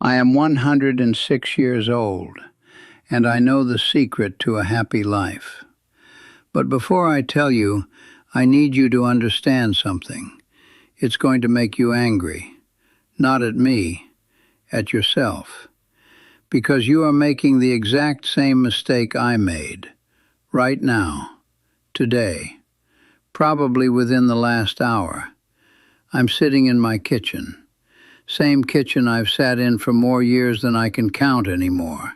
I am 106 years old, and I know the secret to a happy life. But before I tell you, I need you to understand something. It's going to make you angry. Not at me, at yourself. Because you are making the exact same mistake I made. Right now. Today. Probably within the last hour. I'm sitting in my kitchen. Same kitchen I've sat in for more years than I can count anymore.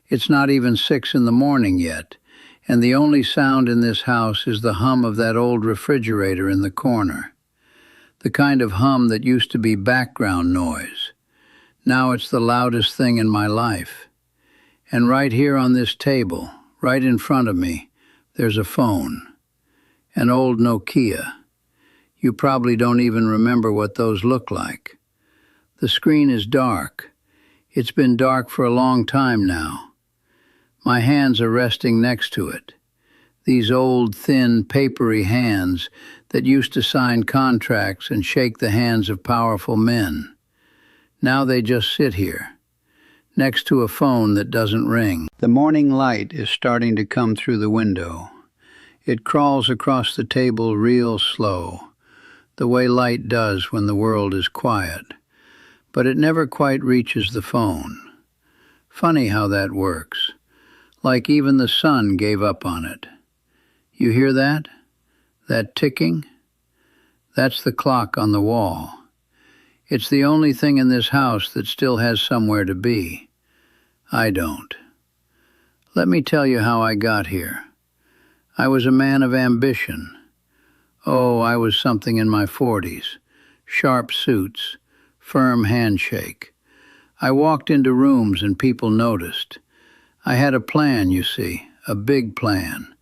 It's not even 6 in the morning yet, and the only sound in this house is the hum of that old refrigerator in the corner. The kind of hum that used to be background noise. Now it's the loudest thing in my life. And right here on this table, right in front of me, there's a phone. An old Nokia. You probably don't even remember what those look like. The screen is dark. It's been dark for a long time now. My hands are resting next to it. These old, thin, papery hands that used to sign contracts and shake the hands of powerful men. Now they just sit here, next to a phone that doesn't ring. The morning light is starting to come through the window. It crawls across the table real slow, the way light does when the world is quiet. But it never quite reaches the phone. Funny how that works. Like even the sun gave up on it. You hear that? That ticking? That's the clock on the wall. It's the only thing in this house that still has somewhere to be. I don't. Let me tell you how I got here. I was a man of ambition. Oh, I was something in my 40s. Sharp suits, firm handshake. I walked into rooms and people noticed. I had a plan, you see, a big plan.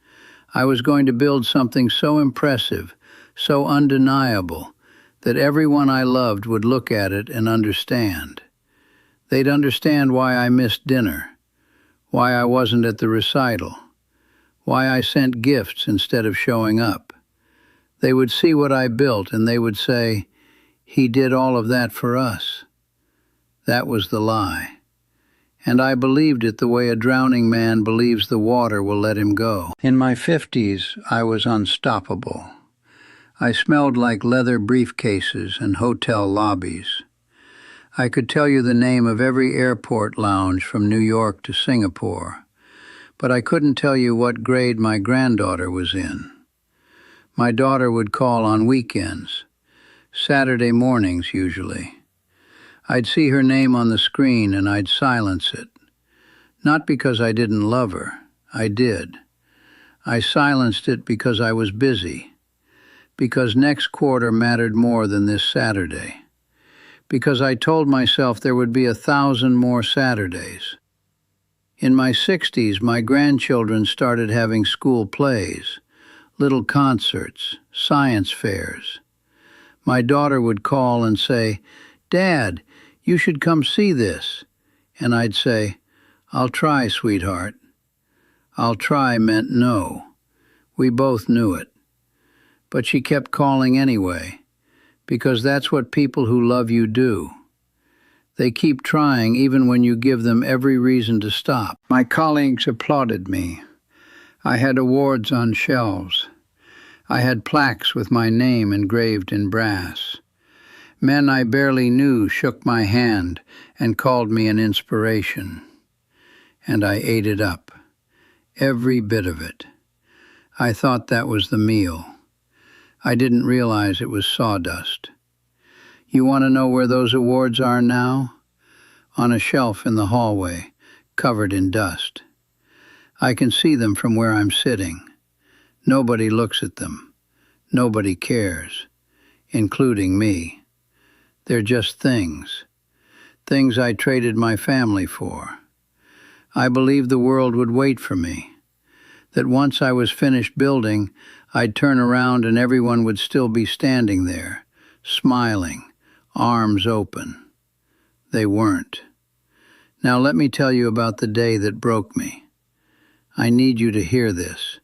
I was going to build something so impressive, so undeniable, that everyone I loved would look at it and understand. They'd understand why I missed dinner, why I wasn't at the recital, why I sent gifts instead of showing up. They would see what I built and they would say, "He did all of that for us." That was the lie. And I believed it the way a drowning man believes the water will let him go. In my 50s, I was unstoppable. I smelled like leather briefcases and hotel lobbies. I could tell you the name of every airport lounge from New York to Singapore, but I couldn't tell you what grade my granddaughter was in. My daughter would call on weekends, Saturday mornings usually. I'd see her name on the screen and I'd silence it. Not because I didn't love her, I did. I silenced it because I was busy. Because next quarter mattered more than this Saturday. Because I told myself there would be 1,000 more Saturdays. In my 60s, my grandchildren started having school plays, little concerts, science fairs. My daughter would call and say, "Dad, you should come see this." And I'd say, "I'll try, sweetheart." I'll try meant no. We both knew it. But she kept calling anyway, because that's what people who love you do. They keep trying even when you give them every reason to stop. My colleagues applauded me. I had awards on shelves. I had plaques with my name engraved in brass. Men I barely knew shook my hand and called me an inspiration. And I ate it up. Every bit of it. I thought that was the meal. I didn't realize it was sawdust. You want to know where those awards are now? On a shelf in the hallway, covered in dust. I can see them from where I'm sitting. Nobody looks at them. Nobody cares, including me. They're just things. Things I traded my family for. I believed the world would wait for me. That once I was finished building, I'd turn around and everyone would still be standing there, smiling, arms open. They weren't. Now let me tell you about the day that broke me. I need you to hear this.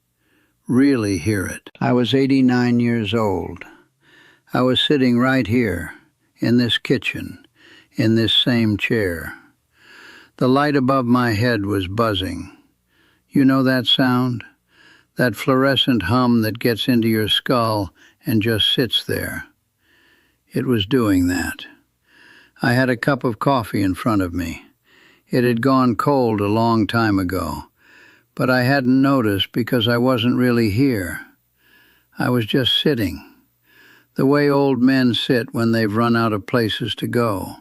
Really hear it. I was 89 years old. I was sitting right here, in this kitchen, in this same chair. The light above my head was buzzing. You know that sound? That fluorescent hum that gets into your skull and just sits there. It was doing that. I had a cup of coffee in front of me. It had gone cold a long time ago, but I hadn't noticed because I wasn't really here. I was just sitting, the way old men sit when they've run out of places to go.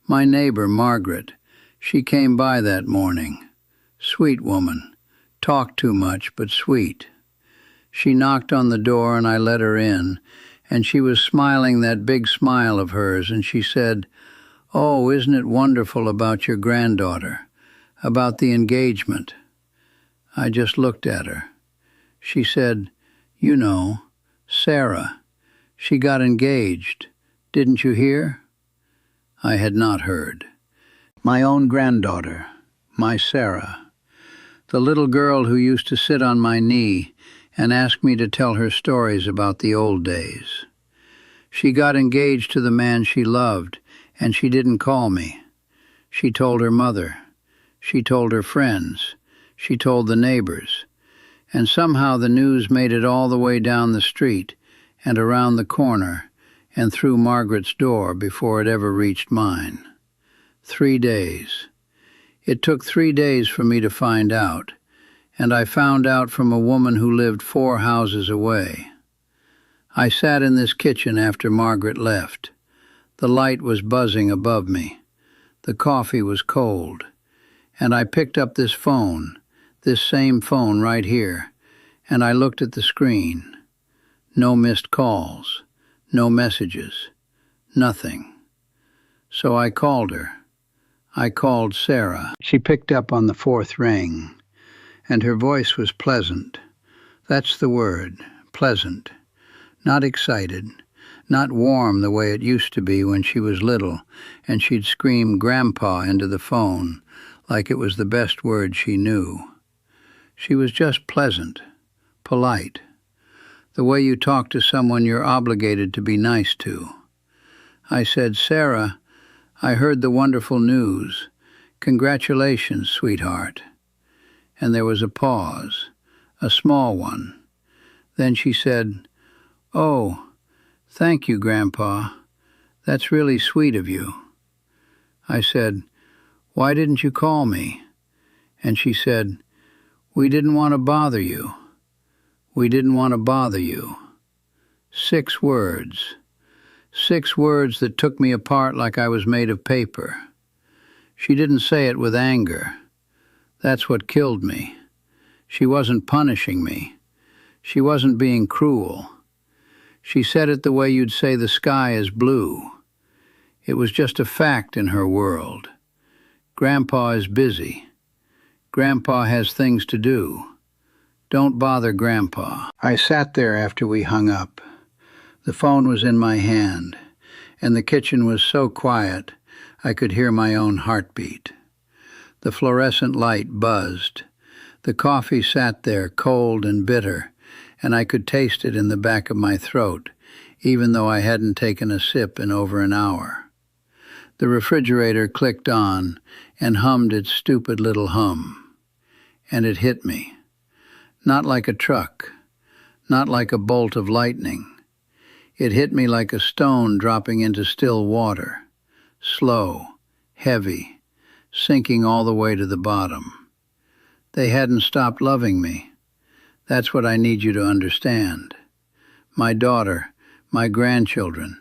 My neighbor, Margaret, she came by that morning. Sweet woman, talked too much, but sweet. She knocked on the door and I let her in, and she was smiling that big smile of hers, and she said, "Oh, isn't it wonderful about your granddaughter, about the engagement?" I just looked at her. She said, "You know, Sarah, she got engaged. Didn't you hear?" I had not heard. My own granddaughter, my Sarah, the little girl who used to sit on my knee and ask me to tell her stories about the old days. She got engaged to the man she loved, and she didn't call me. She told her mother. She told her friends. She told the neighbors. And somehow the news made it all the way down the street and around the corner and through Margaret's door before it ever reached mine. 3 days. It took 3 days for me to find out, and I found out from a woman who lived 4 houses away. I sat in this kitchen after Margaret left. The light was buzzing above me. The coffee was cold. And I picked up this phone, this same phone right here, and I looked at the screen. No missed calls, no messages, nothing. So I called her. I called Sarah. She picked up on the 4th ring, and her voice was pleasant. That's the word, pleasant. Not excited, not warm the way it used to be when she was little, and she'd scream "Grandpa" into the phone like it was the best word she knew. She was just pleasant, polite, the way you talk to someone you're obligated to be nice to. I said, "Sarah, I heard the wonderful news. Congratulations, sweetheart." And there was a pause, a small one. Then she said, "Oh, thank you, Grandpa. That's really sweet of you." I said, "Why didn't you call me?" And she said, "We didn't want to bother you. We didn't want to bother you." 6 words. 6 words that took me apart like I was made of paper. She didn't say it with anger. That's what killed me. She wasn't punishing me. She wasn't being cruel. She said it the way you'd say the sky is blue. It was just a fact in her world. Grandpa is busy. Grandpa has things to do. Don't bother Grandpa. I sat there after we hung up. The phone was in my hand, and the kitchen was so quiet I could hear my own heartbeat. The fluorescent light buzzed. The coffee sat there cold and bitter, and I could taste it in the back of my throat, even though I hadn't taken a sip in over an hour. The refrigerator clicked on and hummed its stupid little hum. And it hit me. Not like a truck, not like a bolt of lightning. It hit me like a stone dropping into still water, slow, heavy, sinking all the way to the bottom. They hadn't stopped loving me. That's what I need you to understand. My daughter, my grandchildren,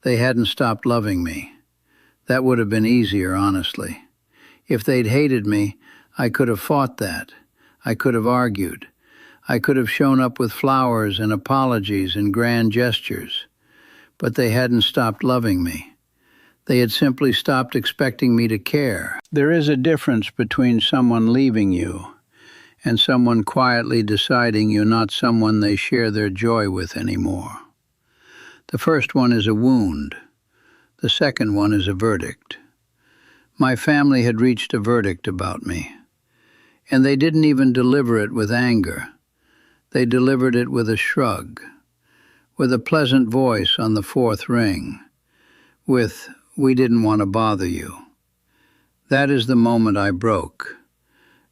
they hadn't stopped loving me. That would have been easier, honestly. If they'd hated me, I could have fought that. I could have argued. I could have shown up with flowers and apologies and grand gestures. But they hadn't stopped loving me. They had simply stopped expecting me to care. There is a difference between someone leaving you and someone quietly deciding you're not someone they share their joy with anymore. The first one is a wound. The second one is a verdict. My family had reached a verdict about me, and they didn't even deliver it with anger. They delivered it with a shrug, with a pleasant voice on the 4th ring, with, We didn't want to bother you. That is the moment I broke.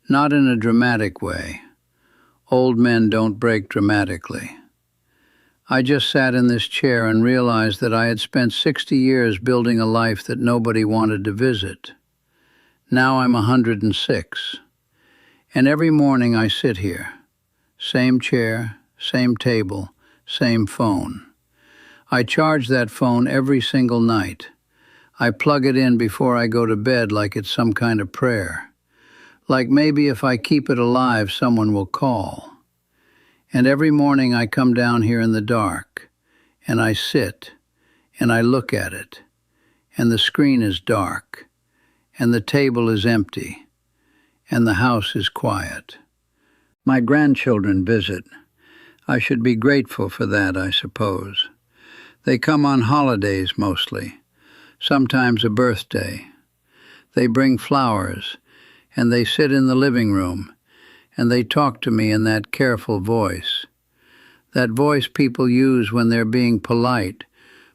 Not in a dramatic way. Old men don't break dramatically. I just sat in this chair and realized that I had spent 60 years building a life that nobody wanted to visit. Now I'm 106. And every morning I sit here. Same chair, same table, same phone. I charge that phone every single night. I plug it in before I go to bed like it's some kind of prayer. Like maybe if I keep it alive, someone will call. And every morning I come down here in the dark, and I sit, and I look at it, and the screen is dark, and the table is empty, and the house is quiet. My grandchildren visit. I should be grateful for that, I suppose. They come on holidays mostly, sometimes a birthday. They bring flowers, and they sit in the living room, and they talk to me in that careful voice. That voice people use when they're being polite,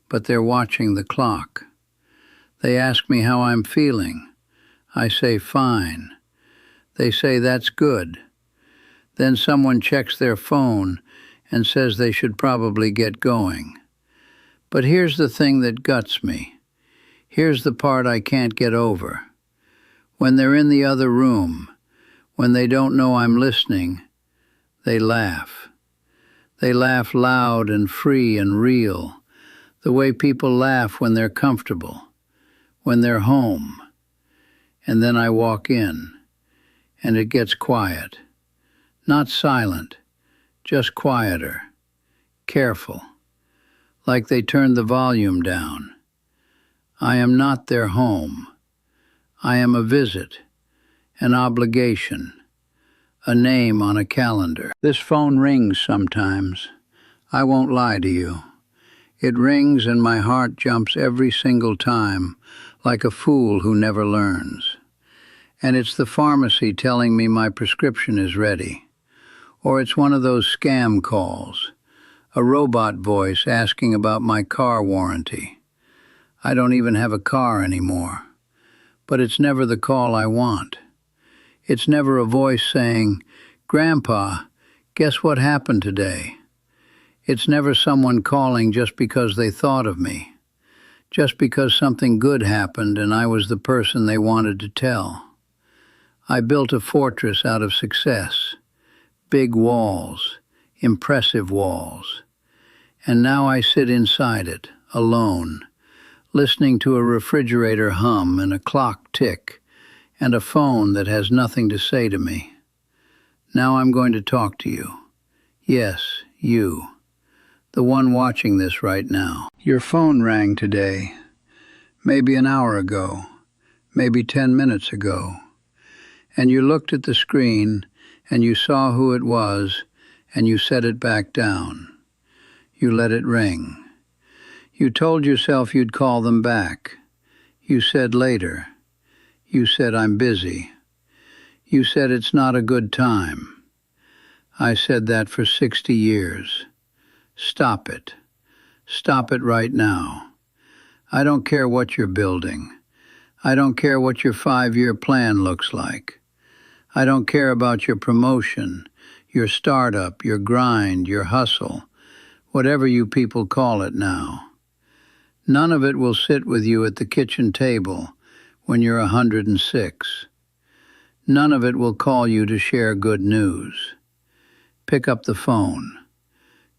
but they're watching the clock. They ask me how I'm feeling. I say, fine. They say, that's good. Then someone checks their phone and says they should probably get going. But here's the thing that guts me. Here's the part I can't get over. When they're in the other room, when they don't know I'm listening, they laugh. They laugh loud and free and real, the way people laugh when they're comfortable, when they're home. And then I walk in, and it gets quiet. Not silent, just quieter, careful, like they turned the volume down. I am not their home. I am a visit, an obligation, a name on a calendar. This phone rings sometimes. I won't lie to you. It rings and my heart jumps every single time, like a fool who never learns. And it's the pharmacy telling me my prescription is ready. Or it's one of those scam calls, a robot voice asking about my car warranty. I don't even have a car anymore. But it's never the call I want. It's never a voice saying, Grandpa, guess what happened today? It's never someone calling just because they thought of me, just because something good happened and I was the person they wanted to tell. I built a fortress out of success, big walls, impressive walls. And now I sit inside it, alone, listening to a refrigerator hum and a clock tick, and a phone that has nothing to say to me. Now I'm going to talk to you. Yes, you. The one watching this right now. Your phone rang today. Maybe an hour ago. Maybe 10 minutes ago. And you looked at the screen, and you saw who it was, and you set it back down. You let it ring. You told yourself you'd call them back. You said later. You said, I'm busy. You said it's not a good time. I said that for 60 years. Stop it. Stop it right now. I don't care what you're building. I don't care what your 5-year plan looks like. I don't care about your promotion, your startup, your grind, your hustle, whatever you people call it now. None of it will sit with you at the kitchen table when you're 106. None of it will call you to share good news. Pick up the phone.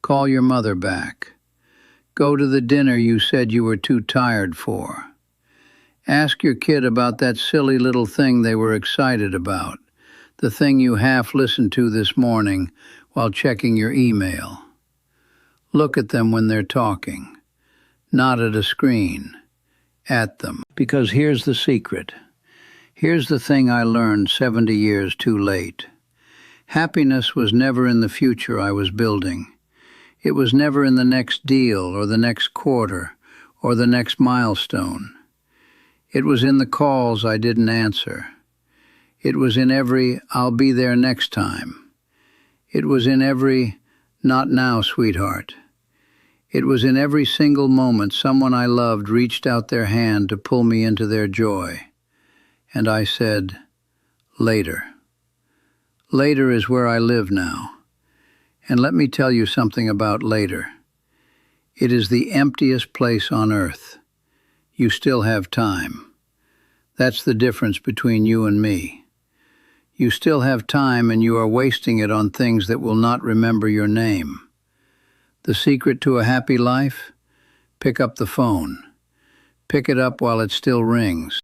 Call your mother back. Go to the dinner you said you were too tired for. Ask your kid about that silly little thing they were excited about, the thing you half listened to this morning while checking your email. Look at them when they're talking. Not at a screen, at them. Because here's the secret. Here's the thing I learned 70 years too late. Happiness was never in the future I was building. It was never in the next deal or the next quarter or the next milestone. It was in the calls I didn't answer. It was in every, I'll be there next time. It was in every, not now, sweetheart. It was in every single moment someone I loved reached out their hand to pull me into their joy. And I said, later. Later is where I live now. And let me tell you something about later. It is the emptiest place on earth. You still have time. That's the difference between you and me. You still have time and you are wasting it on things that will not remember your name. The secret to a happy life? Pick up the phone. Pick it up while it still rings.